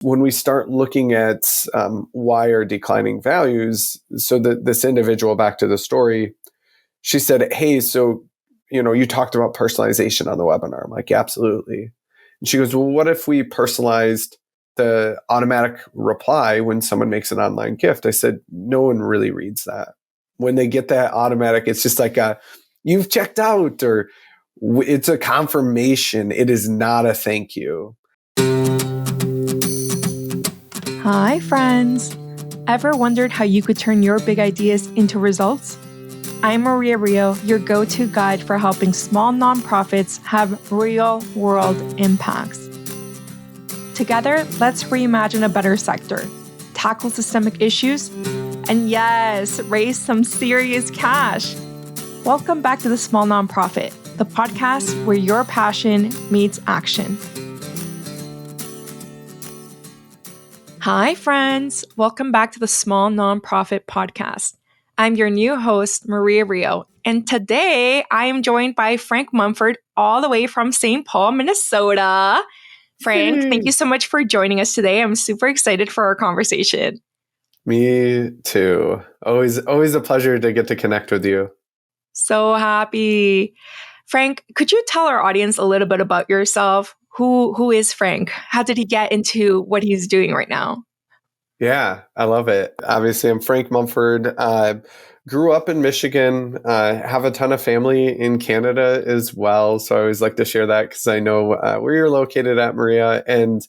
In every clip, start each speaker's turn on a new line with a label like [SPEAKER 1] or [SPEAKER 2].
[SPEAKER 1] when we start looking at why are declining values, so that this individual, back to the story, she said, hey, so, you talked about personalization on the webinar. I'm like, yeah, absolutely. And she goes, well, what if we personalized the automatic reply when someone makes an online gift? I said, no one really reads that. When they get that automatic, it's just like you've checked out, or it's a confirmation. It is not a thank you.
[SPEAKER 2] Hi, friends. Ever wondered how you could turn your big ideas into results? I'm Maria Rio, your go-to guide for helping small nonprofits have real-world impacts. Together, let's reimagine a better sector, tackle systemic issues, and yes, raise some serious cash. Welcome back to The Small Nonprofit, the podcast where your passion meets action. Hi, friends. Welcome back to the Small Nonprofit Podcast. I'm your new host, Maria Rio, and today I am joined by Frank Mumford, all the way from St. Paul, Minnesota. Frank, thank you so much for joining us today. I'm super excited for our conversation.
[SPEAKER 1] Me too. Always a pleasure to get to connect with you.
[SPEAKER 2] So happy. Frank, could you tell our audience a little bit about yourself? Who is Frank? How did he get into what he's doing right now?
[SPEAKER 1] Yeah, I love it. Obviously, I'm Frank Mumford. Grew up in Michigan, have a ton of family in Canada as well. So I always like to share that because I know where you're located at, Maria. And,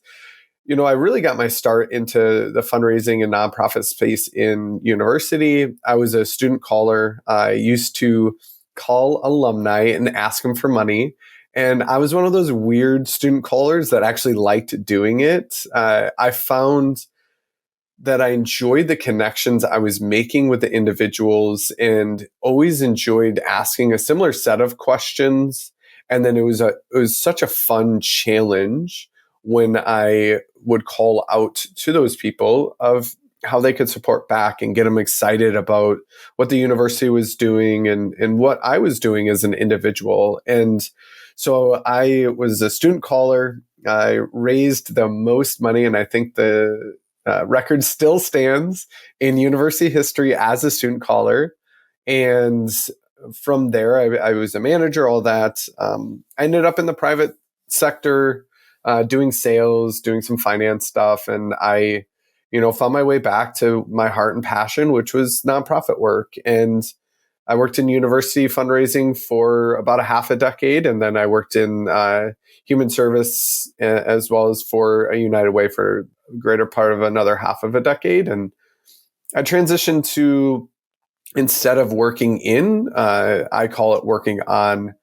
[SPEAKER 1] I really got my start into the fundraising and nonprofit space in university. I was a student caller. I used to call alumni and ask them for money. And I was one of those weird student callers that actually liked doing it. I found that I enjoyed the connections I was making with the individuals and always enjoyed asking a similar set of questions. And then it was such a fun challenge when I would call out to those people of how they could support back and get them excited about what the university was doing and what I was doing as an individual. And so I was a student caller. I raised the most money, and I think the record still stands in university history as a student caller. And from there, I was a manager, all that. I ended up in the private sector, doing sales, doing some finance stuff. And I, found my way back to my heart and passion, which was nonprofit work. And I worked in university fundraising for about a half a decade. And then I worked in human service as well as for a United Way for a greater part of another half of a decade. And I transitioned to, instead of working in, I call it working on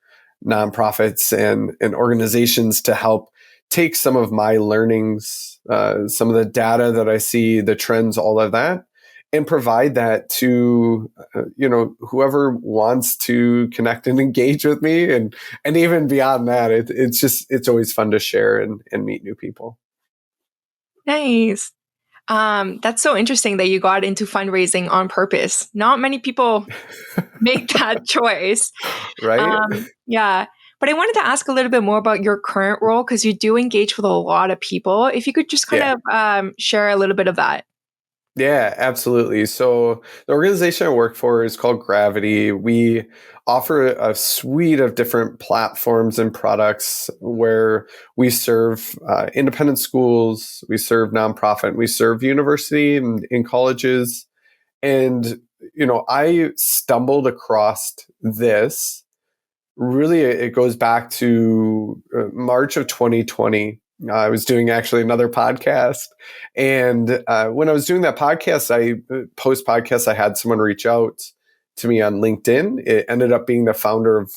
[SPEAKER 1] nonprofits and organizations to help take some of my learnings, some of the data that I see, the trends, all of that, and provide that to, whoever wants to connect and engage with me. And even beyond that, it's always fun to share and meet new people.
[SPEAKER 2] Nice. That's so interesting that you got into fundraising on purpose. Not many people make that choice.
[SPEAKER 1] Right?
[SPEAKER 2] Yeah. But I wanted to ask a little bit more about your current role because you do engage with a lot of people. If you could just kind of share a little bit of that.
[SPEAKER 1] Yeah, absolutely. So the organization I work for is called Gravity. We offer a suite of different platforms and products where we serve independent schools, we serve nonprofit, we serve university and colleges. And, I stumbled across this. Really, it goes back to March of 2020. I was doing actually another podcast. And when I was doing that podcast, post podcast, I had someone reach out to me on LinkedIn. It ended up being the founder of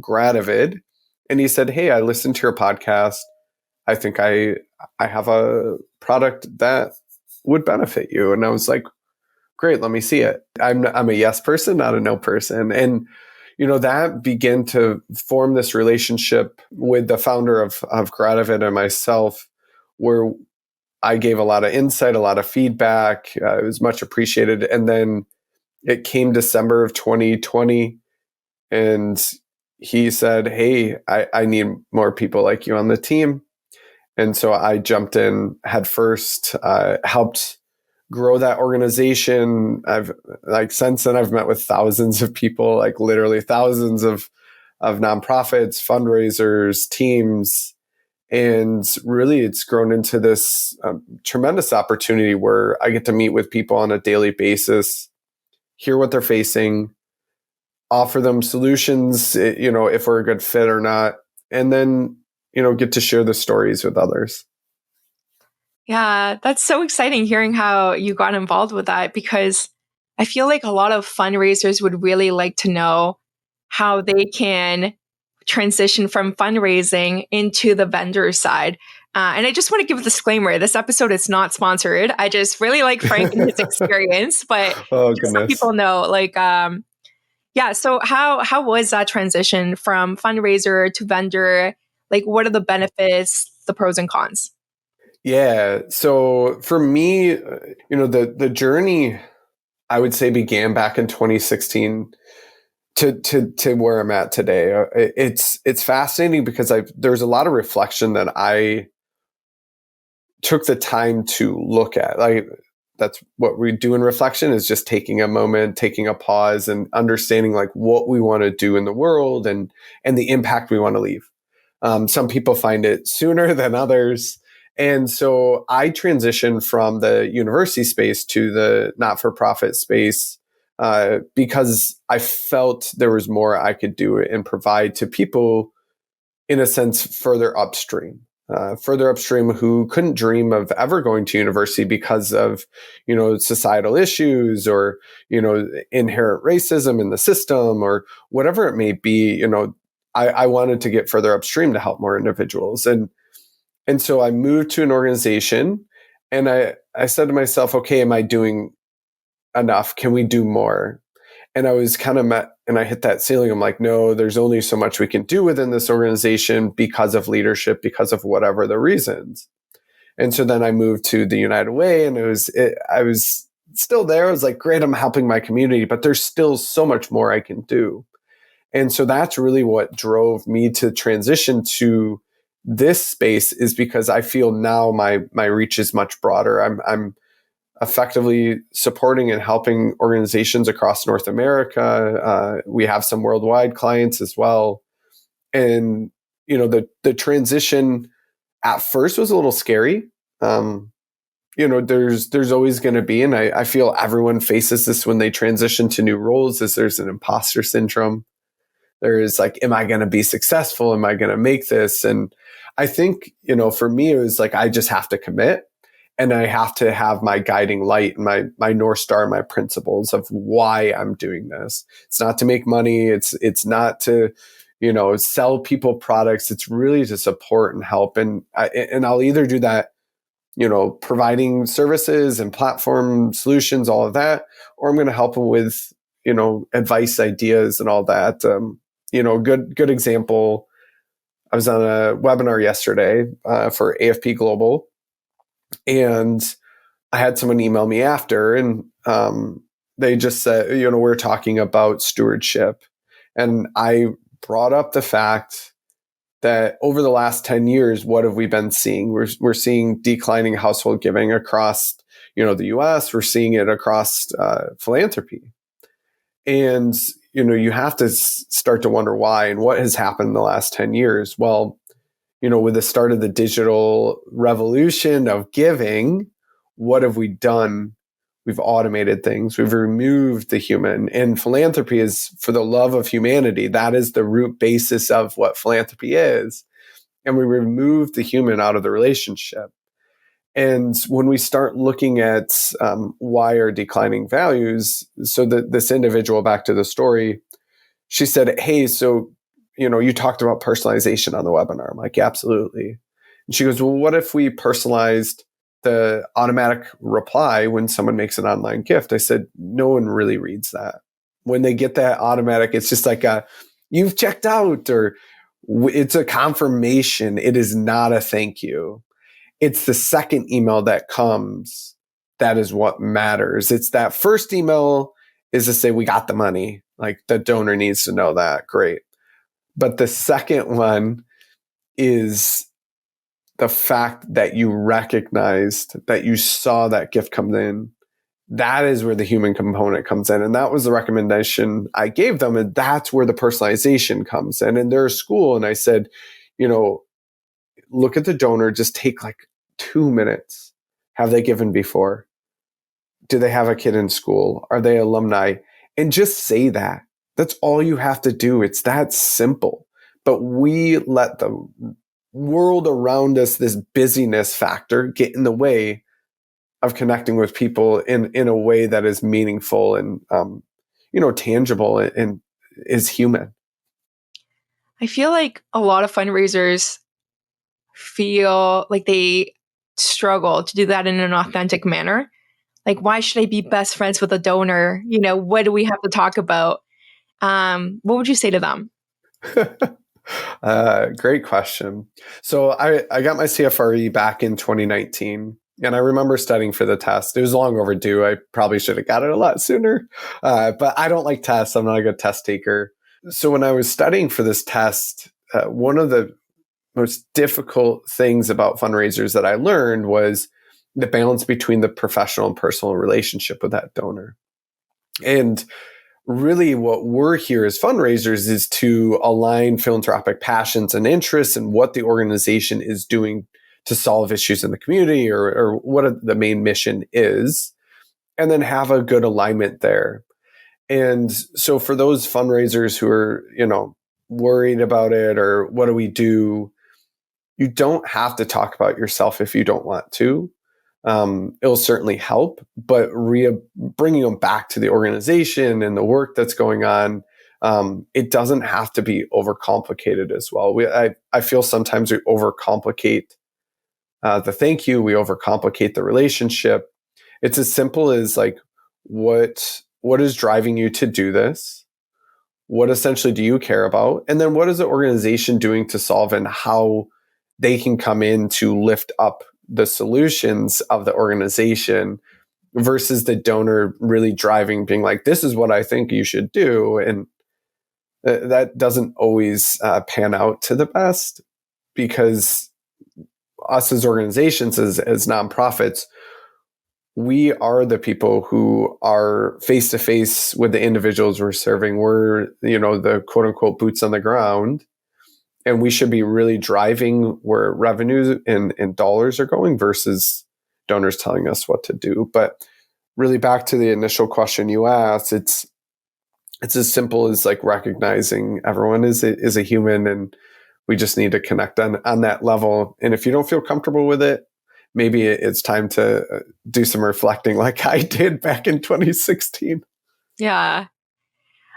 [SPEAKER 1] Gradavid. And he said, hey, I listened to your podcast. I think I have a product that would benefit you. And I was like, great, let me see it. I'm a yes person, not a no person. And that began to form this relationship with the founder of Gradavid and myself, where I gave a lot of insight, a lot of feedback. It was much appreciated. And then it came December of 2020, and he said, hey, I need more people like you on the team. And so I jumped in head first, helped grow that organization. I've like since then I've met with thousands of people, like literally thousands of nonprofits, fundraisers, teams, and really it's grown into this tremendous opportunity where I get to meet with people on a daily basis, hear what they're facing, offer them solutions, if we're a good fit or not, and then, get to share the stories with others.
[SPEAKER 2] Yeah, that's so exciting hearing how you got involved with that because I feel like a lot of fundraisers would really like to know how they can transition from fundraising into the vendor side. And I just want to give a disclaimer this episode is not sponsored. I just really like Frank and his experience, but
[SPEAKER 1] Oh,
[SPEAKER 2] just so
[SPEAKER 1] goodness.
[SPEAKER 2] people know, yeah. So how was that transition from fundraiser to vendor? Like, what are the benefits, the pros and cons?
[SPEAKER 1] Yeah. So for me, the journey I would say began back in 2016 to where I'm at today. It's fascinating because there's a lot of reflection that I took the time to look at. Like that's what we do in reflection is just taking a moment, taking a pause and understanding like what we want to do in the world and the impact we want to leave. Some people find it sooner than others. And so I transitioned from the university space to the not-for-profit space because I felt there was more I could do and provide to people, in a sense, further upstream who couldn't dream of ever going to university because of, societal issues or, inherent racism in the system or whatever it may be. I wanted to get further upstream to help more individuals. And so I moved to an organization and I said to myself, okay, am I doing enough? Can we do more? And I was kind of met and I hit that ceiling. I'm like, no, there's only so much we can do within this organization because of leadership, because of whatever the reasons. And so then I moved to the United Way and I was still there. I was like, great, I'm helping my community, but there's still so much more I can do. And so that's really what drove me to transition to this space is because I feel now my reach is much broader. I'm effectively supporting and helping organizations across North America. We have some worldwide clients as well. And, the transition at first was a little scary. There's always going to be, and I feel everyone faces this when they transition to new roles is there's an imposter syndrome. There is like, am I going to be successful? Am I going to make this? And I think, for me, it was like, I just have to commit and I have to have my guiding light and my North Star, my principles of why I'm doing this. It's not to make money. It's not to, sell people products. It's really to support and help. And I'll either do that, providing services and platform solutions, all of that, or I'm going to help them with, advice, ideas and all that. Good example. I was on a webinar yesterday for AFP Global, and I had someone email me after, and they just said, we're talking about stewardship, and I brought up the fact that over the last 10 years, what have we been seeing? We're seeing declining household giving across, the US. We're seeing it across philanthropy. And, you have to start to wonder why and what has happened in the last 10 years. Well, with the start of the digital revolution of giving, what have we done? We've automated things. We've removed the human. And philanthropy is for the love of humanity. That is the root basis of what philanthropy is. And we remove the human out of the relationship. And when we start looking at why are declining values, so that this individual, back to the story, she said, hey, so, you talked about personalization on the webinar. I'm like, yeah, absolutely. And she goes, well, what if we personalized the automatic reply when someone makes an online gift? I said, no one really reads that. When they get that automatic, it's just like you've checked out, or it's a confirmation. It is not a thank you. It's the second email that comes that is what matters. It's that first email is to say, we got the money. Like the donor needs to know that. Great. But the second one is the fact that you recognized that you saw that gift come in, that is where the human component comes in. And that was the recommendation I gave them. And that's where the personalization comes in. And they're a school. And I said, look at the donor, just take like 2 minutes. Have they given before? Do they have a kid in school? Are they alumni? And just say that. That's all you have to do. It's that simple. But we let the world around us, this busyness factor, get in the way of connecting with people in a way that is meaningful and tangible and is human.
[SPEAKER 2] I feel like a lot of fundraisers feel like they struggle to do that in an authentic manner. Like, why should I be best friends with a donor? What do we have to talk about? What would you say to them?
[SPEAKER 1] Great question. So I got my CFRE back in 2019, and I remember studying for the test. It was long overdue. I probably should have got it a lot sooner, but I don't like tests. I'm not a good test taker. So when I was studying for this test, one of the most difficult things about fundraisers that I learned was the balance between the professional and personal relationship with that donor. And really what we're here as fundraisers is to align philanthropic passions and interests and what the organization is doing to solve issues in the community or what the main mission is, and then have a good alignment there. And so for those fundraisers who are, worried about it or what do we do, you don't have to talk about yourself if you don't want to. It'll certainly help, but bringing them back to the organization and the work that's going on, it doesn't have to be overcomplicated as well. I feel sometimes we overcomplicate the thank you, we overcomplicate the relationship. It's as simple as like, what is driving you to do this? What essentially do you care about? And then what is the organization doing to solve, and how they can come in to lift up the solutions of the organization versus the donor really driving, being like, this is what I think you should do. And that doesn't always pan out to the best, because us as organizations, as nonprofits, we are the people who are face to face with the individuals we're serving. We're, the quote unquote boots on the ground. And we should be really driving where revenues and dollars are going versus donors telling us what to do. But really back to the initial question you asked, it's as simple as like recognizing everyone is a human, and we just need to connect on that level. And if you don't feel comfortable with it, maybe it's time to do some reflecting like I did back in 2016.
[SPEAKER 2] Yeah.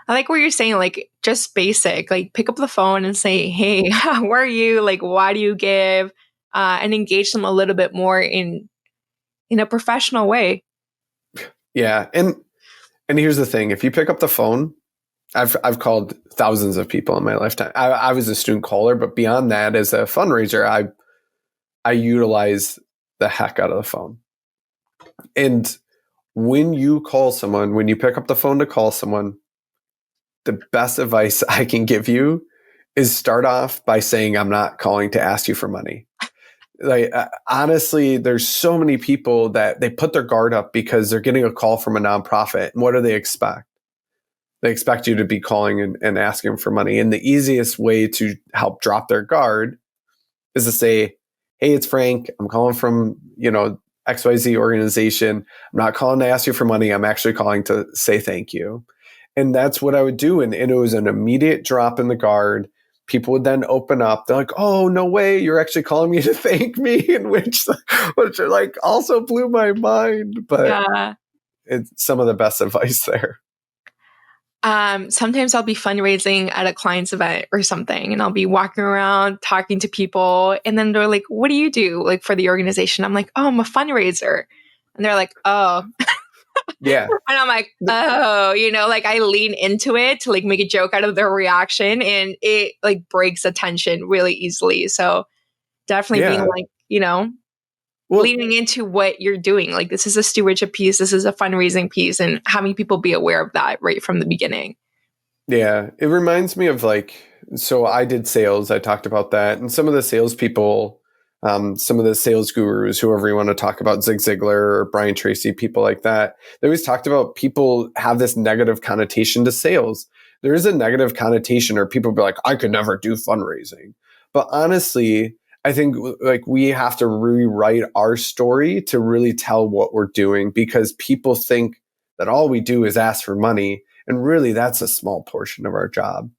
[SPEAKER 2] I like what you're saying, like just basic, like pick up the phone and say, hey, where are you? Like, why do you give? And engage them a little bit more in a professional way.
[SPEAKER 1] Yeah. And here's the thing. If you pick up the phone, I've called thousands of people in my lifetime. I was a student caller, but beyond that, as a fundraiser, I utilize the heck out of the phone. And when you call someone, when you pick up the phone to call someone, the best advice I can give you is start off by saying, I'm not calling to ask you for money. Like, honestly, there's so many people that they put their guard up because they're getting a call from a nonprofit. And what do they expect? They expect you to be calling and asking for money. And the easiest way to help drop their guard is to say, hey, it's Frank. I'm calling from, XYZ organization. I'm not calling to ask you for money. I'm actually calling to say thank you. And that's what I would do. And it was an immediate drop in the guard. People would then open up. They're like, oh, no way. You're actually calling me to thank me, in which like also blew my mind. But
[SPEAKER 2] Yeah.
[SPEAKER 1] it's some of the best advice there.
[SPEAKER 2] Sometimes I'll be fundraising at a client's event or something, and I'll be walking around talking to people, and then they're like, what do you do like for the organization? I'm like, oh, I'm a fundraiser. And they're like, oh.
[SPEAKER 1] Yeah.
[SPEAKER 2] And I'm like, oh, like I lean into it to like make a joke out of their reaction, and it like breaks attention really easily. So definitely being like, leaning into what you're doing. Like, this is a stewardship piece, this is a fundraising piece, and having people be aware of that right from the beginning.
[SPEAKER 1] Yeah. It reminds me of so I did sales. I talked about that. And some of the salespeople some of the sales gurus, whoever you want to talk about, Zig Ziglar or Brian Tracy, people like that, they always talked about people have this negative connotation to sales. There is a negative connotation, or people be like, I could never do fundraising. But honestly, I think like we have to rewrite our story to really tell what we're doing, because people think that all we do is ask for money. And really, that's a small portion of our job.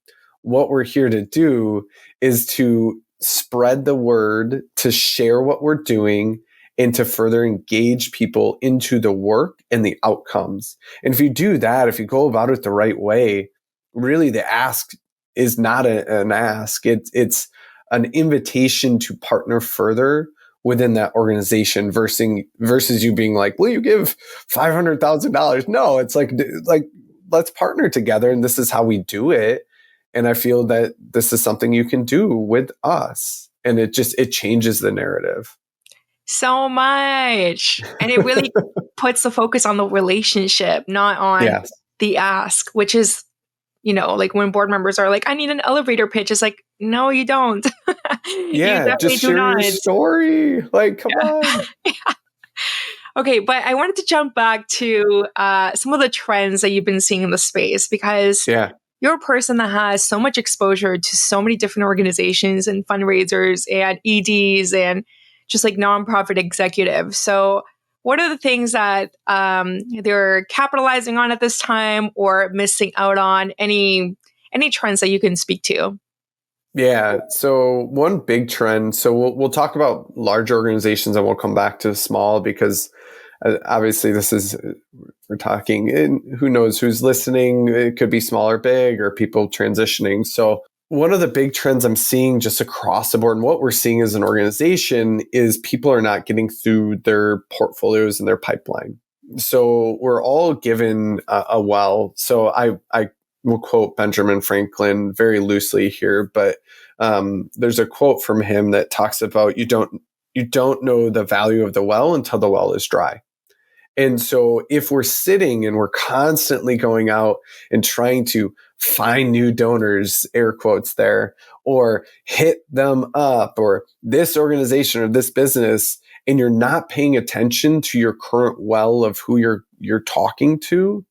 [SPEAKER 1] What we're here to do is to spread the word, to share what we're doing, and to further engage people into the work and the outcomes. And if you do that, if you go about it the right way, really the ask is not an ask. It's an invitation to partner further within that organization versus you being like, will you give $500,000? No, it's like let's partner together, and this is how we do it. And I feel that this is something you can do with us. And it changes the narrative.
[SPEAKER 2] So much. And it really puts the focus on the relationship, not on
[SPEAKER 1] Yes.
[SPEAKER 2] the ask, which is, like when board members are like, I need an elevator pitch. It's like, no, you don't. You
[SPEAKER 1] Yeah.
[SPEAKER 2] definitely
[SPEAKER 1] Just
[SPEAKER 2] do
[SPEAKER 1] share your
[SPEAKER 2] not.
[SPEAKER 1] story. Like, come on.
[SPEAKER 2] Okay, but I wanted to jump back to some of the trends that you've been seeing in the space, because
[SPEAKER 1] Yeah.
[SPEAKER 2] you're a person that has so much exposure to so many different organizations and fundraisers and EDs and just like nonprofit executives. So, what are the things that they're capitalizing on at this time or missing out on? Any trends that you can speak to?
[SPEAKER 1] Yeah. So one big trend. So we'll talk about large organizations, and we'll come back to small, because obviously this is we're talking. And who knows who's listening? It could be small or big, or people transitioning. So one of the big trends I'm seeing just across the board, and what we're seeing as an organization, is people are not getting through their portfolios and their pipeline. So we're all given a well. So I will quote Benjamin Franklin very loosely here, but there's a quote from him that talks about you don't know the value of the well until the well is dry. And so if we're sitting and we're constantly going out and trying to find new donors, air quotes there, or hit them up, or this organization or this business, and you're not paying attention to your current well of who you're talking to,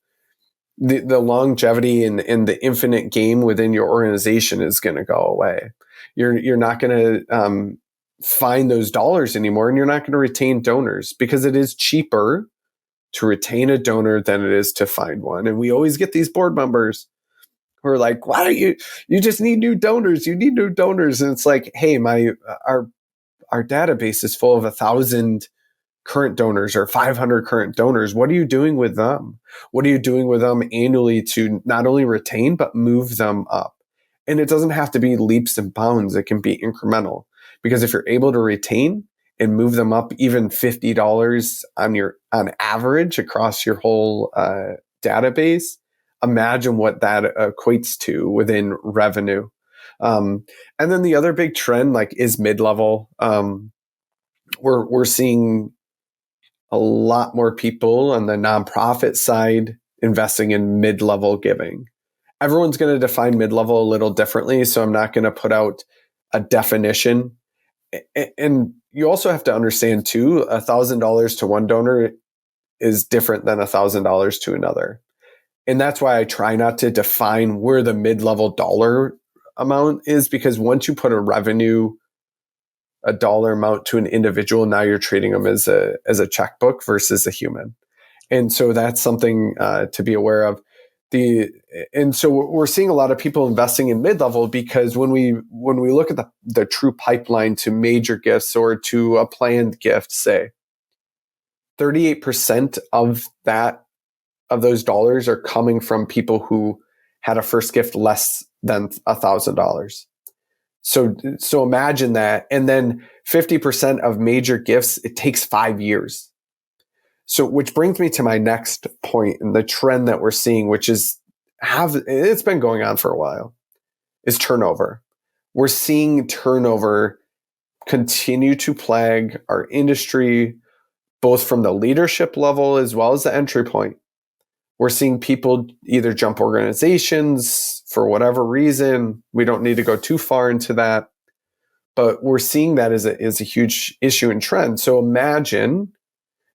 [SPEAKER 1] the longevity and the infinite game within your organization is going to go away. You're not going to find those dollars anymore, and you're not going to retain donors, because it is cheaper to retain a donor than it is to find one. And we always get these board members who are like, why don't you just need new donors? You need new donors. And it's like, hey, our database is full of 1,000 current donors or 500 current donors. What are you doing with them? What are you doing with them annually to not only retain, but move them up? And it doesn't have to be leaps and bounds. It can be incremental, because if you're able to retain and move them up even $50 on average across your whole database, imagine what that equates to within revenue. And then the other big trend is mid-level. We're seeing a lot more people on the nonprofit side investing in mid-level giving. Everyone's going to define mid-level a little differently, so I'm not going to put out a definition. And you also have to understand too, $1,000 to one donor is different than $1,000 to another. And that's why I try not to define where the mid-level dollar amount is, because once you put a dollar amount to an individual, now you're treating them as a checkbook versus a human. And so that's something to be aware of. And so we're seeing a lot of people investing in mid-level, because when we look at the true pipeline to major gifts or to a planned gift, say 38% of those dollars are coming from people who had a first gift less than $1,000. So imagine that. And then 50% of major gifts, it takes 5 years. So, which brings me to my next point, and the trend that we're seeing, which is it's been going on for a while, is turnover. We're seeing turnover continue to plague our industry, both from the leadership level as well as the entry point. We're seeing people either jump organizations for whatever reason. We don't need to go too far into that. But we're seeing that as a huge issue and trend. So imagine,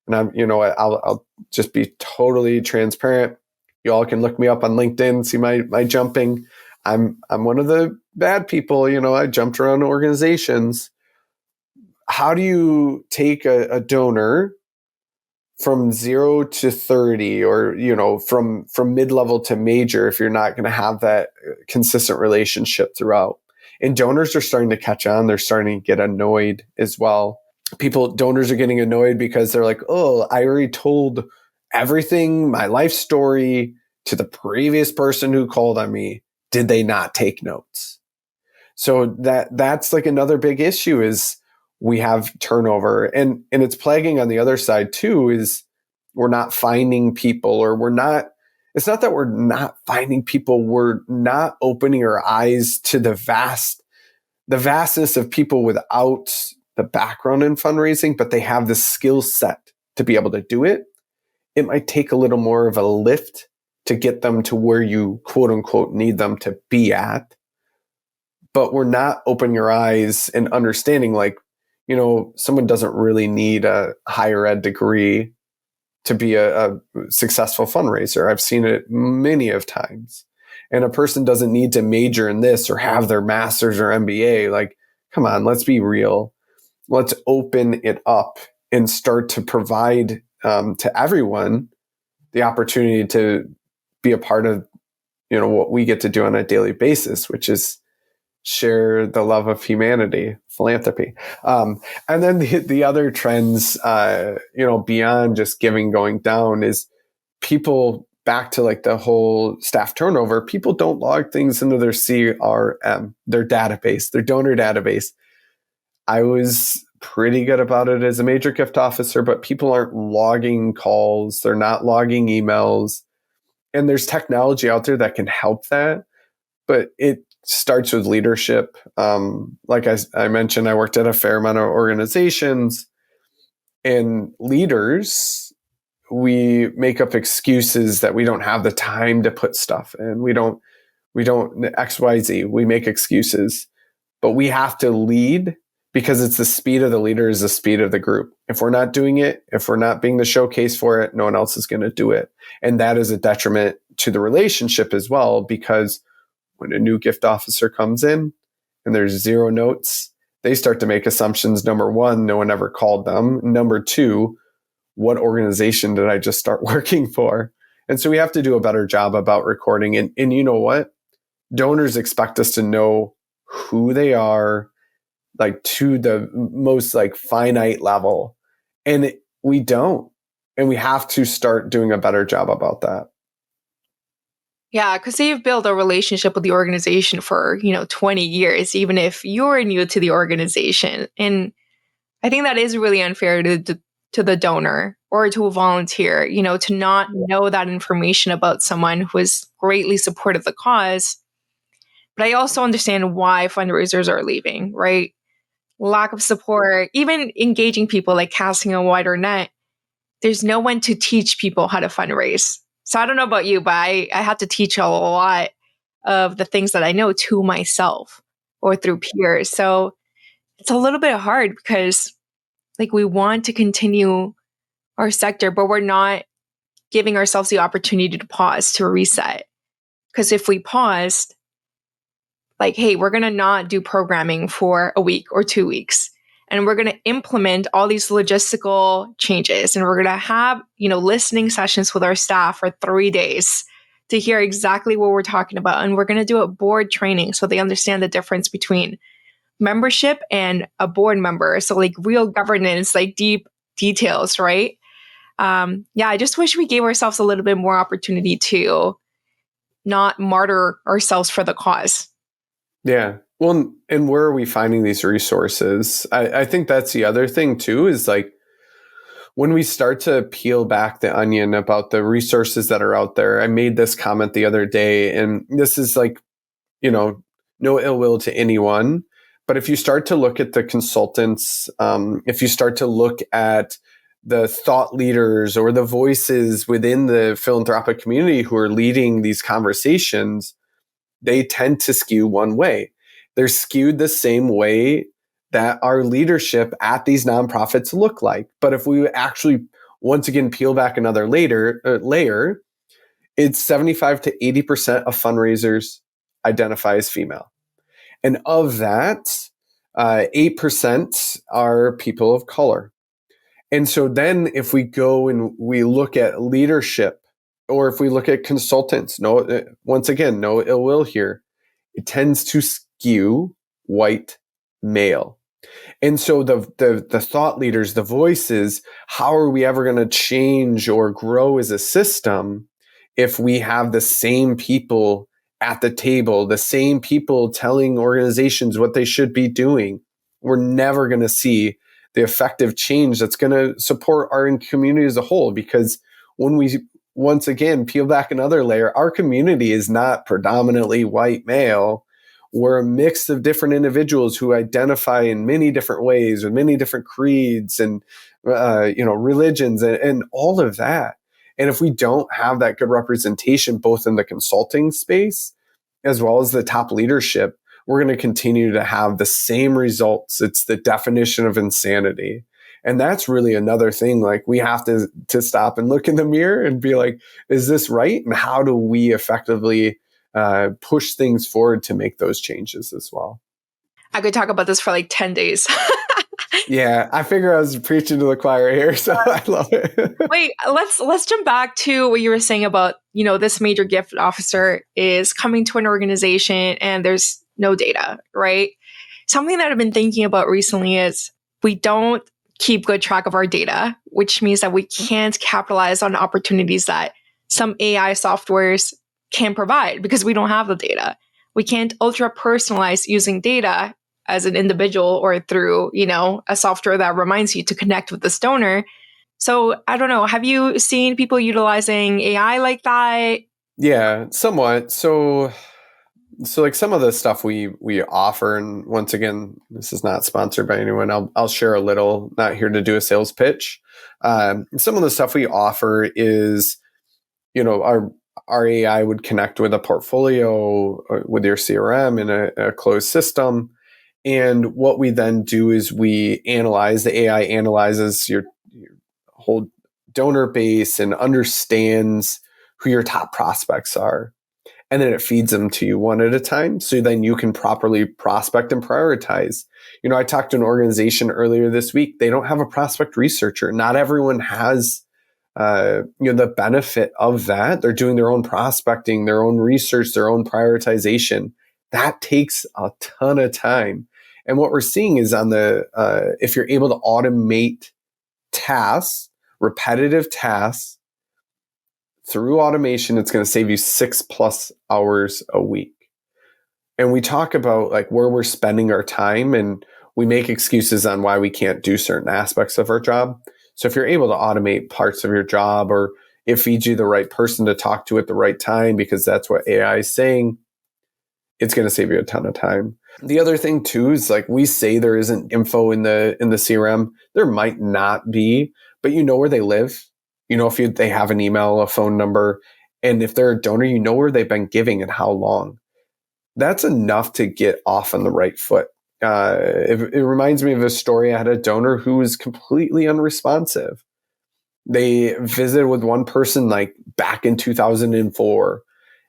[SPEAKER 1] and I'll just be totally transparent. You all can look me up on LinkedIn, see my jumping. I'm one of the bad people. I jumped around organizations. How do you take a donor from 0 to 30, or from mid-level to major, if you're not going to have that consistent relationship throughout? And donors are starting to catch on. They're starting to get annoyed as well. Donors are getting annoyed because they're like, oh, I already told everything, my life story, to the previous person who called on me. Did they not take notes? So that's like another big issue is we have turnover, and it's plaguing on the other side too, is we're not finding people, or it's not that we're not finding people. We're not opening our eyes to the vastness of people without the background in fundraising, but they have the skill set to be able to do it. It might take a little more of a lift to get them to where you quote unquote need them to be at. But we're not opening your eyes and understanding, someone doesn't really need a higher ed degree to be a successful fundraiser. I've seen it many of times. And a person doesn't need to major in this or have their master's or MBA. Like, come on, let's be real. Let's open it up and start to provide to everyone the opportunity to be a part of, what we get to do on a daily basis, which is share the love of humanity, philanthropy. And then the other trends, beyond just giving going down, is people, back to like the whole staff turnover. People don't log things into their CRM, their database, their donor database. I was pretty good about it as a major gift officer, but people aren't logging calls. They're not logging emails. And there's technology out there that can help that, but it starts with leadership. Like I mentioned, I worked at a fair amount of organizations, and leaders, we make up excuses that we don't have the time to put stuff in. We don't XYZ. We make excuses, but we have to lead, because it's the speed of the leader is the speed of the group. If we're not doing it, if we're not being the showcase for it, no one else is going to do it. And that is a detriment to the relationship as well, because when a new gift officer comes in and there's 0 notes, they start to make assumptions. Number one, no one ever called them. Number two, what organization did I just start working for? And so we have to do a better job about recording. And you know what? Donors expect us to know who they are, like to the most like finite level. And we don't. And we have to start doing a better job about that.
[SPEAKER 2] Yeah, because they've built a relationship with the organization for, 20 years, even if you're new to the organization. And I think that is really unfair to the donor or to a volunteer, to not know that information about someone who has greatly supported the cause. But I also understand why fundraisers are leaving, right? Lack of support, even engaging people, like casting a wider net. There's no one to teach people how to fundraise. So I don't know about you, but I had to teach a lot of the things that I know to myself or through peers. So it's a little bit hard because we want to continue our sector, but we're not giving ourselves the opportunity to pause, to reset. Because if we paused, hey, we're going to not do programming for a week or 2 weeks. And we're going to implement all these logistical changes. And we're going to have, listening sessions with our staff for 3 days to hear exactly what we're talking about. And we're going to do a board training so they understand the difference between membership and a board member. So real governance, deep details, right? I just wish we gave ourselves a little bit more opportunity to not martyr ourselves for the cause.
[SPEAKER 1] Yeah. Well, and where are we finding these resources? I think that's the other thing too, is when we start to peel back the onion about the resources that are out there. I made this comment the other day, and this is no ill will to anyone. But if you start to look at the consultants, if you start to look at the thought leaders or the voices within the philanthropic community who are leading these conversations, they tend to skew one way. They're skewed the same way that our leadership at these nonprofits look like. But if we actually, once again, peel back another layer, it's 75 to 80% of fundraisers identify as female. And of that, 8% are people of color. And so then if we go and we look at leadership, or if we look at consultants, once again, no ill will here, it tends to skew white male. And so the thought leaders, the voices, how are we ever going to change or grow as a system if we have the same people at the table, the same people telling organizations what they should be doing? We're never going to see the effective change that's going to support our community as a whole. Because when we, once again, peel back another layer, our community is not predominantly white male. We're a mix of different individuals who identify in many different ways with many different creeds and religions and all of that. And if we don't have that good representation, both in the consulting space as well as the top leadership, we're going to continue to have the same results. It's the definition of insanity. And that's really another thing. Like, we have to stop and look in the mirror and be like, is this right? And how do we effectively push things forward to make those changes as well?
[SPEAKER 2] I could talk about this for like 10 days.
[SPEAKER 1] Yeah, I figure I was preaching to the choir here, so I love it.
[SPEAKER 2] Wait, let's jump back to what you were saying about, this major gift officer is coming to an organization and there's no data, right? Something that I've been thinking about recently is we don't keep good track of our data, which means that we can't capitalize on opportunities that some AI softwares can provide because we don't have the data. We can't ultra personalize using data as an individual or through, a software that reminds you to connect with this donor. So I don't know. Have you seen people utilizing AI like that?
[SPEAKER 1] Yeah, somewhat. So like some of the stuff we offer, and once again, this is not sponsored by anyone. I'll share a little. Not here to do a sales pitch. Some of the stuff we offer is, our AI would connect with a portfolio with your CRM in a closed system. And what we then do is the AI analyzes your whole donor base and understands who your top prospects are. And then it feeds them to you one at a time. So then you can properly prospect and prioritize. I talked to an organization earlier this week. They don't have a prospect researcher. Not everyone has the benefit of that. They're doing their own prospecting, their own research, their own prioritization. That takes a ton of time. And what we're seeing is if you're able to automate tasks, repetitive tasks, through automation, it's going to save you 6+ hours a week. And we talk about like where we're spending our time, and we make excuses on why we can't do certain aspects of our job. So if you're able to automate parts of your job, or it feeds you the right person to talk to at the right time, because that's what AI is saying, it's going to save you a ton of time. The other thing too is, like, we say there isn't info in the CRM. There might not be, but you know where they live. If they have an email, a phone number, and if they're a donor, where they've been giving and how long. That's enough to get off on the right foot. It reminds me of a story. I had a donor who was completely unresponsive. They visited with one person like back in 2004,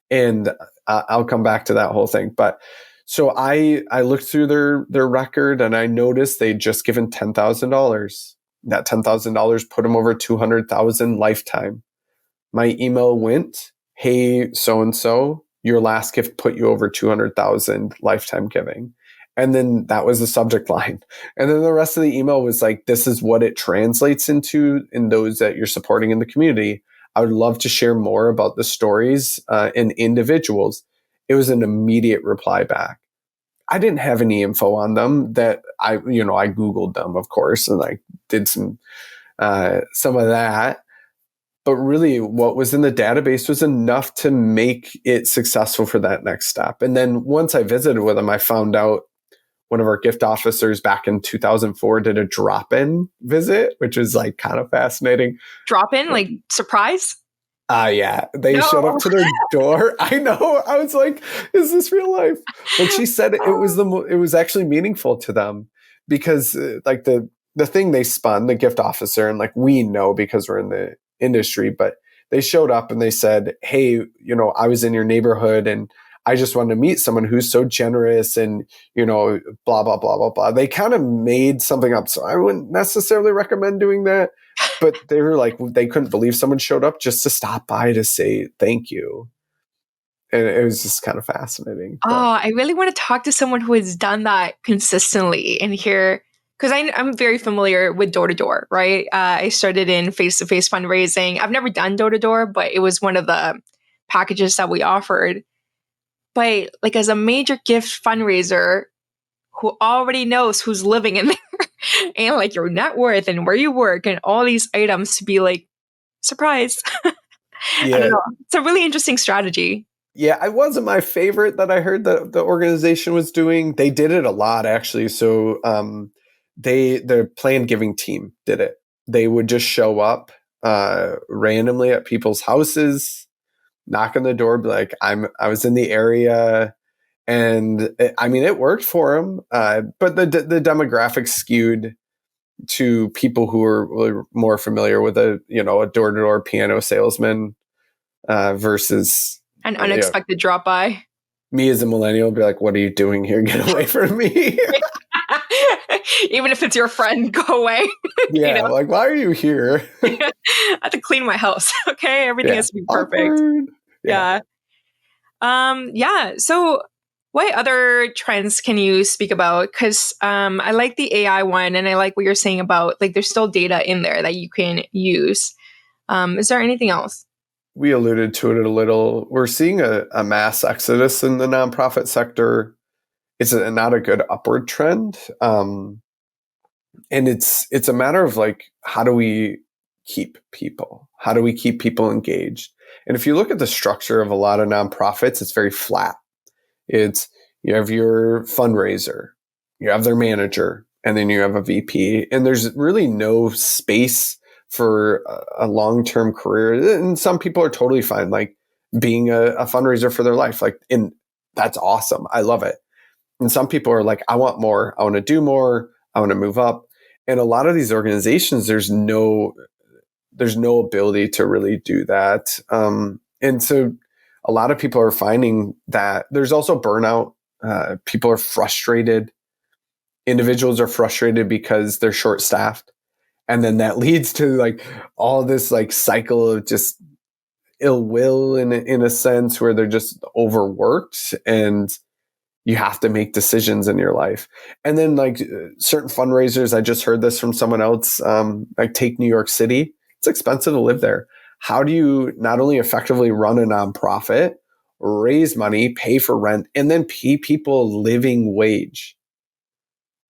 [SPEAKER 1] and I'll come back to that whole thing. But so I looked through their record, and I noticed they'd just given $10,000. That $10,000 put them over 200,000 lifetime. My email went, "Hey, so-and-so, your last gift put you over 200,000 lifetime giving." And then that was the subject line. And then the rest of the email was like, "This is what it translates into in those that you're supporting in the community. I would love to share more about the stories and individuals." It was an immediate reply back. I didn't have any info on them that I Googled them, of course, and I did some of that. But really, what was in the database was enough to make it successful for that next step. And then once I visited with them, I found out one of our gift officers back in 2004 did a drop-in visit, which was like kind of fascinating.
[SPEAKER 2] Drop-in, like surprise?
[SPEAKER 1] Yeah. They showed up to their door. I know. I was like, is this real life? But she said it was actually meaningful to them, because like the thing they spun, the gift officer, and like we know because we're in the industry, but they showed up and they said, hey, I was in your neighborhood and I just wanted to meet someone who's so generous and, blah, blah, blah, blah, blah. They kind of made something up. So I wouldn't necessarily recommend doing that. But they were like, they couldn't believe someone showed up just to stop by to say thank you. And it was just kind of fascinating.
[SPEAKER 2] Oh,
[SPEAKER 1] But
[SPEAKER 2] I really want to talk to someone who has done that consistently and hear, because I'm very familiar with door to door, right? I started in face to face fundraising. I've never done door to door, but it was one of the packages that we offered. But like as a major gift fundraiser who already knows who's living in there and like your net worth and where you work and all these items to be like, surprise. I don't
[SPEAKER 1] yeah,
[SPEAKER 2] know. It's a really interesting strategy.
[SPEAKER 1] yeah, it wasn't my favorite that I heard that the organization was doing. They did it a lot actually. So the planned giving team did it. They would just show up randomly at people's houses, knock on the door, be like, I was in the area. And it worked for them, but the demographics skewed to people who are really more familiar with a door to door piano salesman versus
[SPEAKER 2] An unexpected drop by.
[SPEAKER 1] me as a millennial. Be like, what are you doing here? Get away from me!
[SPEAKER 2] Even if it's your friend, go away.
[SPEAKER 1] Yeah, like why are you here?
[SPEAKER 2] I have to clean my house. Okay. Everything
[SPEAKER 1] Yeah,
[SPEAKER 2] has to be perfect.
[SPEAKER 1] awkward. Yeah.
[SPEAKER 2] Yeah. Yeah. So what other trends can you speak about? Because I like the AI one and I like what you're saying about like there's still data in there that you can use. Is there anything else?
[SPEAKER 1] We alluded to it a little. We're seeing a mass exodus in the nonprofit sector. It's not a good upward trend. And it's a matter of like, how do we keep people? How do we keep people engaged? And if you look at the structure of a lot of nonprofits, it's very flat. It's you have your fundraiser, you have their manager, and then you have a VP. And there's really no space for a long-term career. And some people are totally fine, like being a fundraiser for their life. Like, and that's awesome. I love it. And some people are like, I want more. I want to do more. I want to move up. And a lot of these organizations, there's no ability to really do that. And so a lot of people are finding that there's also burnout. People are frustrated. Individuals are frustrated because they're short staffed. And then that leads to like all this like cycle of just ill will in a sense where they're just overworked and you have to make decisions in your life. And then like certain fundraisers, I just heard this from someone else, like take New York City. It's expensive to live there. How do you not only effectively run a nonprofit, raise money, pay for rent, and then pay people a living wage?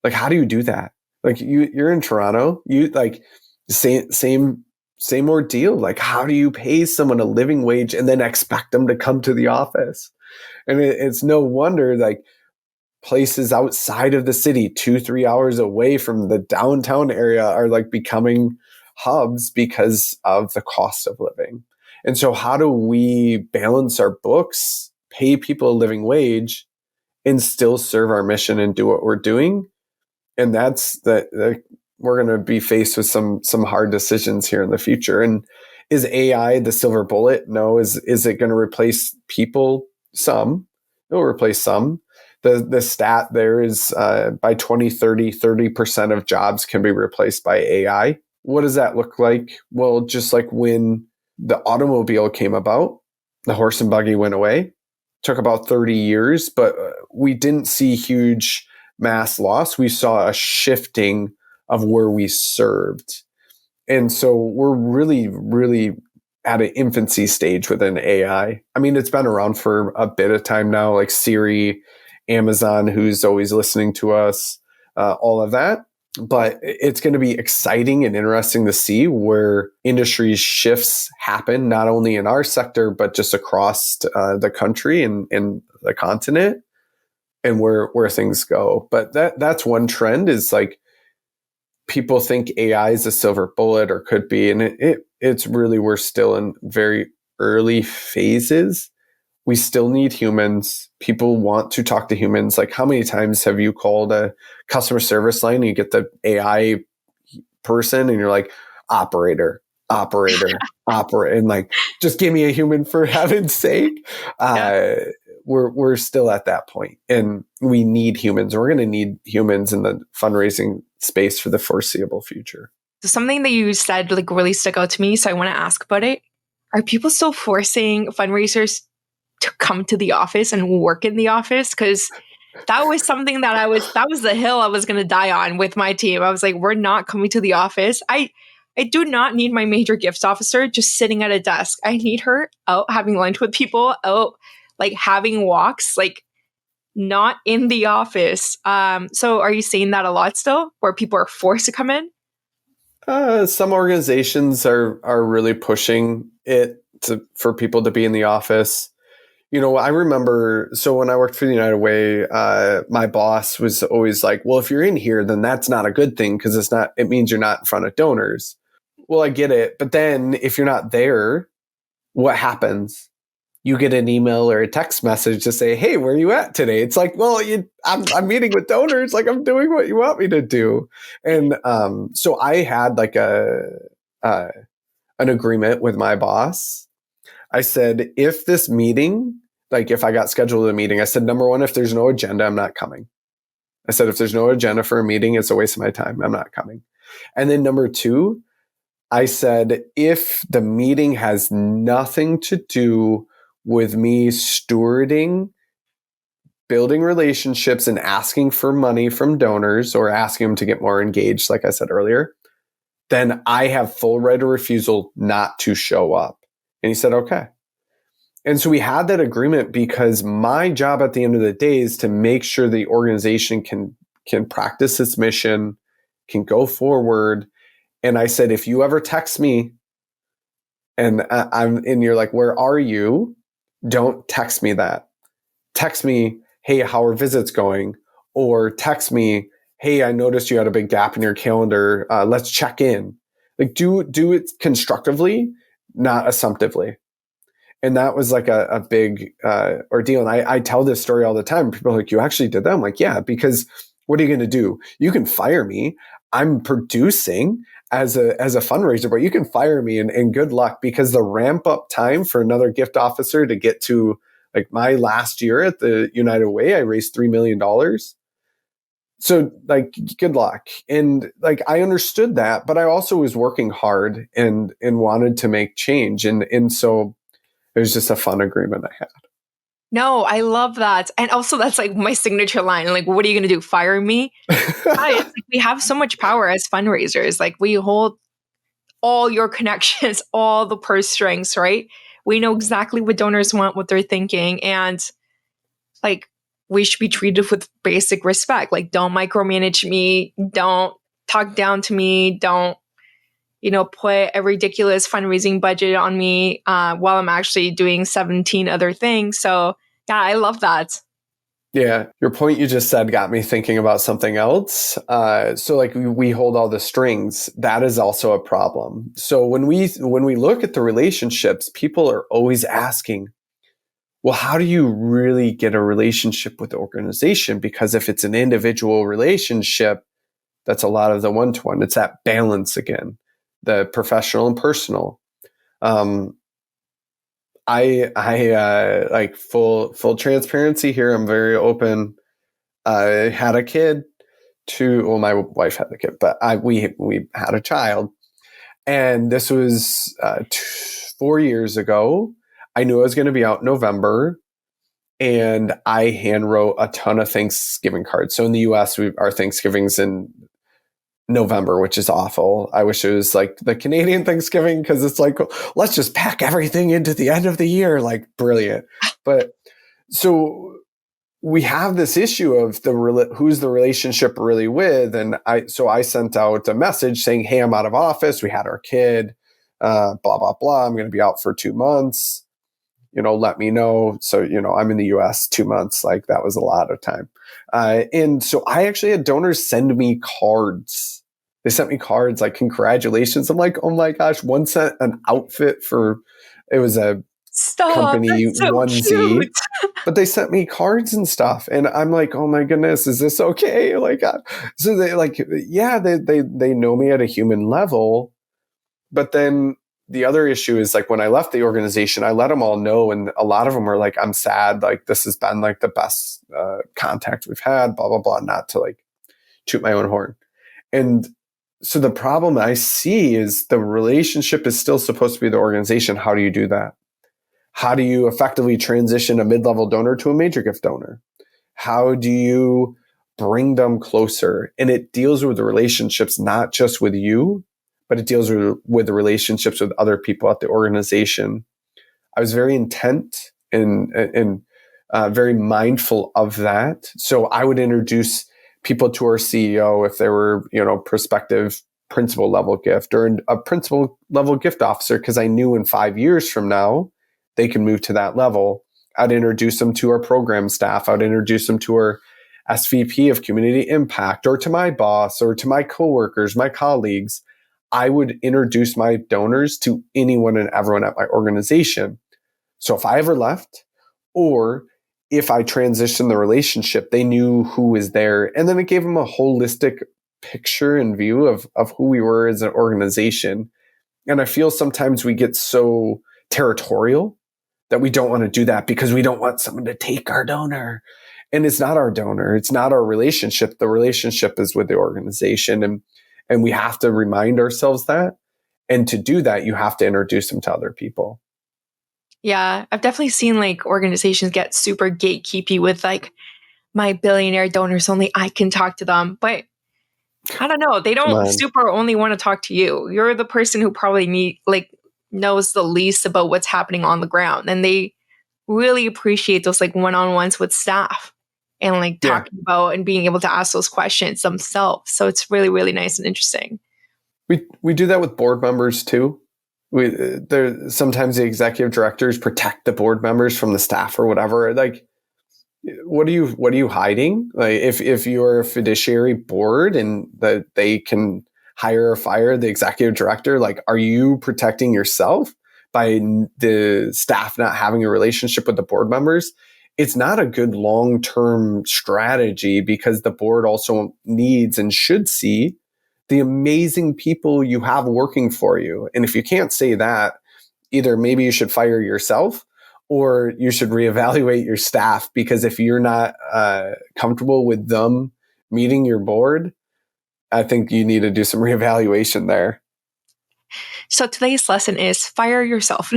[SPEAKER 1] Like, how do you do that? Like you're in Toronto, you like same ordeal. Like, how do you pay someone a living wage and then expect them to come to the office? And it's no wonder like places outside of the city, 2-3 hours away from the downtown area, are like becoming hubs because of the cost of living. And so how do we balance our books, pay people a living wage, and still serve our mission and do what we're doing? And that's that we're going to be faced with some hard decisions here in the future. And is AI the silver bullet? No. Is it going to replace people? Some. It'll replace some. The stat there is by 2030, 30% of jobs can be replaced by AI. What does that look like? Well, just like when the automobile came about, the horse and buggy went away. It took about 30 years, but we didn't see huge mass loss. We saw a shifting of where we served. And so we're really, really at an infancy stage within AI. I mean, it's been around for a bit of time now, like Siri, Amazon, who's always listening to us, all of that. But it's going to be exciting and interesting to see where industry shifts happen, not only in our sector, but just across the country and the continent, and where things go. But that's one trend is like people think AI is a silver bullet or could be, and it's really, we're still in very early phases. we still need humans. People want to talk to humans. Like, how many times have you called a customer service line and you get the AI person and you're like, operator, operator, operator, and like, just give me a human for heaven's sake.
[SPEAKER 2] Yeah.
[SPEAKER 1] We're still at that point, and we need humans. We're going to need humans in the fundraising space for the foreseeable future.
[SPEAKER 2] So something that you said like really stuck out to me. So I want to ask about it. Are people still forcing fundraisers to come to the office and work in the office? Because that was something that was the hill I was going to die on with my team. I was like, we're not coming to the office. I do not need my major gifts officer just sitting at a desk. I need her out having lunch with people, out like having walks, like not in the office. So are you seeing that a lot still where people are forced to come in?
[SPEAKER 1] Some organizations are really pushing it for people to be in the office. I remember, so when I worked for the United Way, my boss was always like, well, if you're in here, then that's not a good thing because it means you're not in front of donors. Well, I get it. But then if you're not there, what happens? You get an email or a text message to say, hey, where are you at today? It's like, well, I'm meeting with donors. Like, I'm doing what you want me to do. And so I had like an agreement with my boss. I said, if this meeting, like if I got scheduled a meeting, I said, number one, if there's no agenda, I'm not coming. I said, if there's no agenda for a meeting, it's a waste of my time. I'm not coming. And then number two, I said, if the meeting has nothing to do with me stewarding, building relationships, and asking for money from donors or asking them to get more engaged, like I said earlier, then I have full right of refusal not to show up. And he said, okay. And so we had that agreement because my job at the end of the day is to make sure the organization can practice its mission, can go forward. And I said, if you ever text me and you're like, where are you? Don't text me that. Text me, hey, how are visits going? Or text me, hey, I noticed you had a big gap in your calendar. Let's check in. Like, do it constructively, not assumptively. And that was like a big ordeal. And I tell this story all the time. People are like, you actually did that? I'm like, yeah, because what are you going to do? You can fire me. I'm producing as a fundraiser, but you can fire me and good luck, because the ramp up time for another gift officer to get to, like, my last year at the United Way, I raised $3 million. So, like, good luck. And like, I understood that, but I also was working hard and wanted to make change. And so it was just a fun agreement I had.
[SPEAKER 2] No, I love that. And also that's like my signature line. Like, what are you going to do? Fire me? Guys, like, we have so much power as fundraisers. Like, we hold all your connections, all the purse strings, right? We know exactly what donors want, what they're thinking. And like, we should be treated with basic respect. Like, don't micromanage me. Don't talk down to me. Don't, put a ridiculous fundraising budget on me while I'm actually doing 17 other things. So yeah, I love that.
[SPEAKER 1] Yeah, your point you just said got me thinking about something else. So like, we hold all the strings. That is also a problem. So when we look at the relationships, people are always asking, well, how do you really get a relationship with the organization? Because if it's an individual relationship, that's a lot of the one-to-one. It's that balance again, the professional and personal. I like, full transparency here. I'm very open. I had a kid my wife had a kid, but we had a child, and this was 4 years ago. I knew I was going to be out in November, and I hand wrote a ton of Thanksgiving cards. So in the US, our Thanksgiving's in November, which is awful. I wish it was like the Canadian Thanksgiving, because it's like, let's just pack everything into the end of the year. Like, brilliant. But so we have this issue of who's the relationship really with. And I sent out a message saying, hey, I'm out of office. We had our kid, blah, blah, blah. I'm going to be out for 2 months. Let me know. So, I'm in the US 2 months. Like, that was a lot of time. And so I actually had donors send me cards. They sent me cards like, congratulations. I'm like, oh my gosh, one sent an outfit it was a
[SPEAKER 2] Stop.
[SPEAKER 1] company
[SPEAKER 2] That's so
[SPEAKER 1] onesie,
[SPEAKER 2] cute.
[SPEAKER 1] but they sent me cards and stuff, and I'm like, oh my goodness, is this okay? Like, so they like, yeah, they know me at a human level, but then the other issue is like when I left the organization, I let them all know, and a lot of them are like, I'm sad, like this has been like the best contact we've had, blah blah blah, not to like toot my own horn. And so the problem I see is the relationship is still supposed to be the organization. How do you do that? How do you effectively transition a mid-level donor to a major gift donor? How do you bring them closer? And it deals with the relationships, not just with you, but it deals with the relationships with other people at the organization. I was very intent and very mindful of that. So I would introduce people to our CEO if they were, prospective principal level gift or a principal level gift officer, because I knew in 5 years from now, they can move to that level. I'd introduce them to our program staff. I'd introduce them to our SVP of community impact, or to my boss, or to my coworkers, my colleagues. I would introduce my donors to anyone and everyone at my organization. So if I ever left, or if I transitioned the relationship, they knew who was there. And then it gave them a holistic picture and view of who we were as an organization. And I feel sometimes we get so territorial that we don't want to do that because we don't want someone to take our donor. And it's not our donor. It's not our relationship. The relationship is with the organization. And we have to remind ourselves that. And to do that, you have to introduce them to other people.
[SPEAKER 2] Yeah, I've definitely seen like organizations get super gatekeepy with like my billionaire donors only, I can talk to them. But I don't know, they
[SPEAKER 1] Come
[SPEAKER 2] don't
[SPEAKER 1] on.
[SPEAKER 2] super only want to talk to you. You're the person who probably knows the least about what's happening on the ground. And they really appreciate those like one-on-ones with staff and like
[SPEAKER 1] Yeah.
[SPEAKER 2] talking about and being able to ask those questions themselves. So it's really, really nice and interesting.
[SPEAKER 1] We do that with board members too. Sometimes the executive directors protect the board members from the staff or whatever. Like, what are you hiding? Like, if you're a fiduciary board and that they can hire or fire the executive director, like, are you protecting yourself by the staff not having a relationship with the board members? It's not a good long-term strategy, because the board also needs and should see the amazing people you have working for you. And if you can't say that, either maybe you should fire yourself, or you should reevaluate your staff, because if you're not comfortable with them meeting your board, I think you need to do some reevaluation there.
[SPEAKER 2] So today's lesson is fire yourself.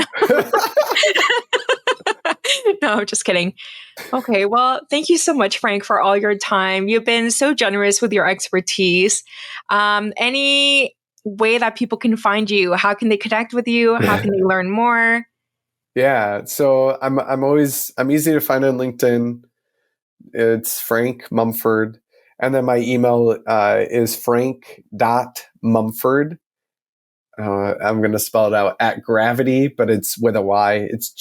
[SPEAKER 2] No, just kidding. Okay, well, thank you so much, Frank, for all your time. You've been so generous with your expertise. Any way that people can find you? How can they connect with you? How can they learn more?
[SPEAKER 1] Yeah, so I'm easy to find on LinkedIn. It's Frank Mumford, and then my email is frank.mumford. I'm going to spell it out at Gravity, but it's with a Y. It's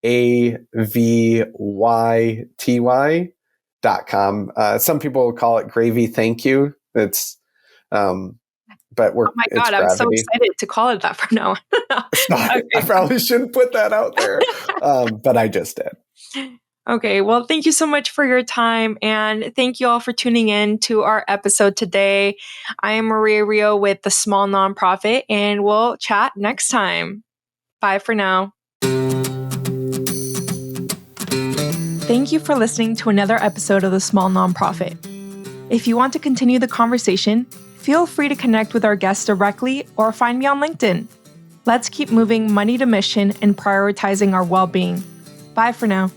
[SPEAKER 1] GRAVYTY.com. Some people call it Gravy. Thank you. It's, but
[SPEAKER 2] Oh my
[SPEAKER 1] it's
[SPEAKER 2] God, I'm so
[SPEAKER 1] Gravity.
[SPEAKER 2] excited to call it that from now on.
[SPEAKER 1] Sorry, I probably shouldn't put that out there, but I just did.
[SPEAKER 2] Okay, well, thank you so much for your time. And thank you all for tuning in to our episode today. I am Maria Rio with The Small Nonprofit, and we'll chat next time. Bye for now. Thank you for listening to another episode of The Small Nonprofit. If you want to continue the conversation, feel free to connect with our guests directly or find me on LinkedIn. Let's keep moving money to mission and prioritizing our well-being. Bye for now.